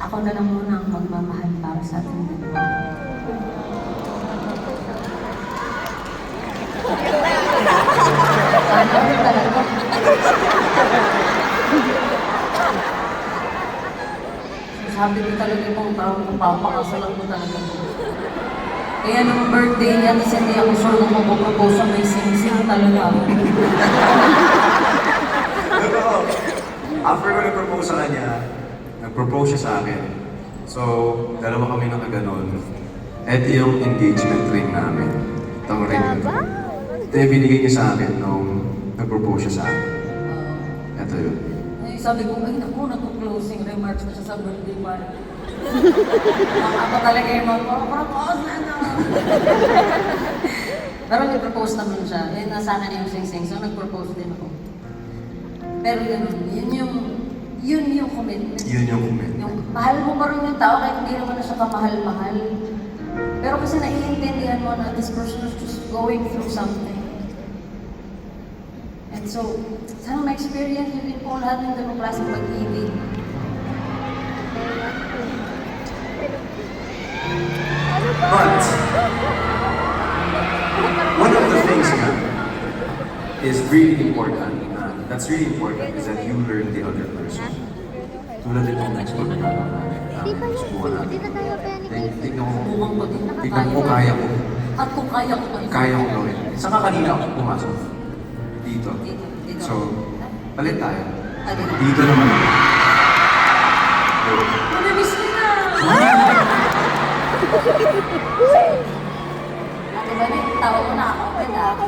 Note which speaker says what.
Speaker 1: ako na lang muna ang magmamahal para sa ating dalawa. Ano talaga? Sabi ko talaga kung parang papakasalan ko talaga. Kaya nung birthday niya, kasi hindi ako sure kung magpapropose sa may sing-sing talaga ako.
Speaker 2: Totoo. After ko nag-propose sa kanya, nag-propose siya sa akin. So, dalawa kami nakaganon. Ito yung engagement ring namin. Itong ring. Ito yung binigay niya sa akin nung nag-propose siya sa akin. Ito yun.
Speaker 1: Ay, sabi ko, ay naku, nag-closing remarks na siya sa birthday party. Ako talaga yung propose na ano. Pero nag-propose naman siya. Eh, nasa akin yung sing-sing, so nag-propose din ako. Pero yun yung commitment.
Speaker 2: Yun yung commitment.
Speaker 1: Yung mahal mo pa rin yung tao kahit hindi naman na siya kamahal-mahal. Pero kasi naiintindihan mo na this person is just going through something. And so, sana ma-experience yun din po lahat ng ganong klaseng pag-ibig.
Speaker 2: But, one of the things nga is really important, that's really important, is that you learn the other person. Tulad itong next book na subukan natin. Tignan ko, tignan ko kaya ko.
Speaker 1: At kung kaya ko pa.
Speaker 2: Kaya ko gawin. Saka kanina ako pumasok. Dito.
Speaker 1: Dito.
Speaker 2: So, palit tayo.
Speaker 1: Alin?
Speaker 2: Dito naman ako.
Speaker 1: Namimiss ko na! Ate ba tawag mo na ako.